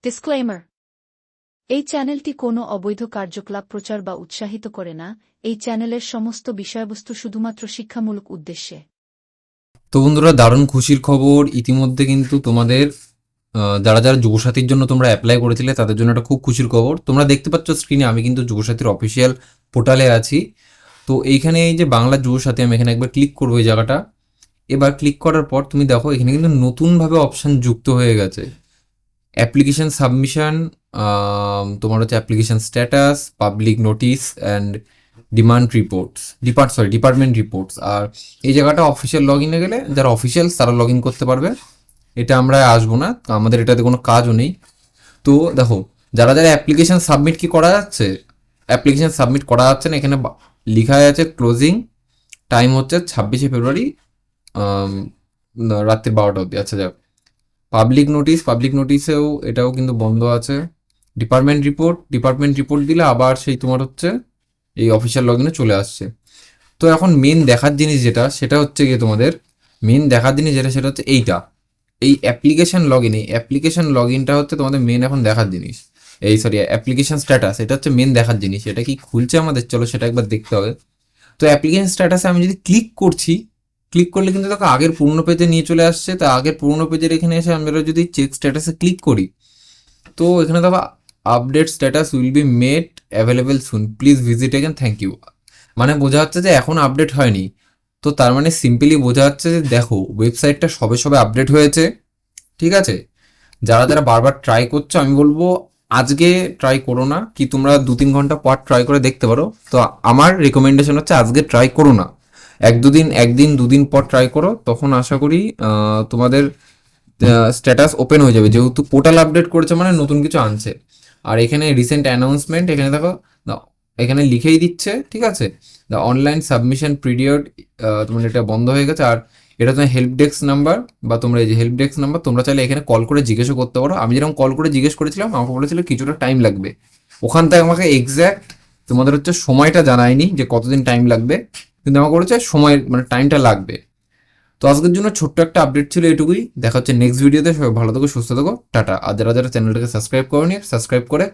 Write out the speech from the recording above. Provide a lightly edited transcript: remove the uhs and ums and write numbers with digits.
Disclaimer. এই চ্যানেলটি কোনো অবৈধ কার্যকলাপ প্রচার বা উৎসাহিত করে না। এই চ্যানেলের সমস্ত বিষয়বস্তু শুধুমাত্র শিক্ষামূলক উদ্দেশ্যে। তো বন্ধুরা, দারুণ খুশির খবর, ইতিমধ্যে কিন্তু তোমাদের যারা যারা যুবসাথীর জন্য তোমরা অ্যাপ্লাই করেছিলে তাদের জন্য একটা খুব খুশির খবর। তোমরা দেখতে পাচ্ছ স্ক্রিনে, আমি কিন্তু যুবসাথীর অফিসিয়াল পোর্টালে আছি। তো এইখানে এই যে বাংলা যুবসাথী, আমি এখানে একবার ক্লিক করবো এই জায়গাটা। এবার ক্লিক করার পর তুমি দেখো এখানে কিন্তু নতুনভাবে অপশান যুক্ত হয়ে গেছে। অ্যাপ্লিকেশন সাবমিশন, তোমার হচ্ছে application status, public notice and demand reports, department reports. আর এই জায়গাটা অফিসিয়াল লগ ইনে গেলে যারা অফিসিয়াল তারা লগ ইন করতে পারবে। এটা আমরা আসবো না, আমাদের এটাতে কোনো কাজও নেই। তো দেখো, যারা যারা অ্যাপ্লিকেশন সাবমিট কি করা যাচ্ছে, অ্যাপ্লিকেশন সাবমিট করা যাচ্ছে না, এখানে লেখা আছে ক্লোজিং টাইম হচ্ছে 26শে ফেব্রুয়ারি রাত্রি 12টা অবধি। আচ্ছা যাক, পাবলিক নোটিসেও এটাও কিন্তু বন্ধ আছে। ডিপার্টমেন্ট রিপোর্ট দিলে আবার সেই তোমার হচ্ছে এই অফিসিয়াল লগ ইনে চলে আসছে। তো এখন মেন দেখার জিনিস যেটা, সেটা হচ্ছে গিয়ে তোমাদের মেন দেখার জিনিস যেটা, সেটা হচ্ছে এইটা, এই অ্যাপ্লিকেশন লগ ইন। এই অ্যাপ্লিকেশন লগ ইনটা হচ্ছে তোমাদের মেন এখন দেখার জিনিস। অ্যাপ্লিকেশন স্ট্যাটাস, এটা হচ্ছে মেন দেখার জিনিস। এটা কি খুলছে আমাদের, চলো সেটা একবার দেখতে হবে। তো অ্যাপ্লিকেশন স্ট্যাটাসে আমি যদি ক্লিক করছি, ক্লিক করলে কিন্তু দেখো আগের পুরোনো পেজে নিয়ে চলে আসছে। তা আগের পুরোনো পেজের এখানে এসে আমরা যদি চেক স্ট্যাটাসে ক্লিক করি, তো এখানে দেখো update status will be made available soon, please visit again, thank you. মানে বোঝা যাচ্ছে যে এখন আপডেট হয়নি। তো তার মানে সিম্পলি বোঝা যাচ্ছে যে দেখো ওয়েবসাইটটা সবে সবে আপডেট হয়েছে, ঠিক আছে। যারা যারা বারবার ট্রাই করছো, আমি বলবো আজকে ট্রাই করো না, কি তোমরা 2-3 ঘন্টা পর ট্রাই করে দেখতে পারো। তো আমার রেকমেন্ডেশন হচ্ছে আজকে ট্রাই করো না, একদিন দুদিন পর ট্রাই করো, তখন আশা করি তোমাদের স্ট্যাটাস ওপেন হয়ে যাবে, যেহেতু পোর্টাল আপডেট করেছে মানে নতুন কিছু আনছে। আর এখানে রিসেন্ট অ্যানাউন্সমেন্ট, এখানে দেখো এখানে লিখেই দিচ্ছে, ঠিক আছে। দ্য অনলাইন সাবমিশন পিরিয়ড, তোমার এটা বন্ধ হয়ে গেছে। আর এটা তোমার হেল্প ডেস্ক নাম্বার, বা তোমরা এই যে হেল্প ডেস্ক নাম্বার, তোমরা চাইলে এখানে কল করে জিজ্ঞেসও করতে পারো। আমি যেরকম কল করে জিজ্ঞেস করেছিলাম, আমাকে বলেছিল কিছুটা টাইম লাগবে। ওখান থেকে আমাকে এক্স্যাক্ট তোমাদের হচ্ছে সময়টা জানায়নি যে কতদিন টাইম লাগবে, কিন্তু আমাকে বলেছে সময় মানে টাইমটা লাগবে। তো আজকের জন্য ছোট্ট একটা আপডেট ছিল এটুকুই। দেখা হচ্ছে নেক্সট ভিডিওতে। সবাই ভালো থেকো, সুস্থ থেকো, টাটা। আর যারা যারা চ্যানেলটাকে সাবস্ক্রাইব করোনি, সাবস্ক্রাইব করে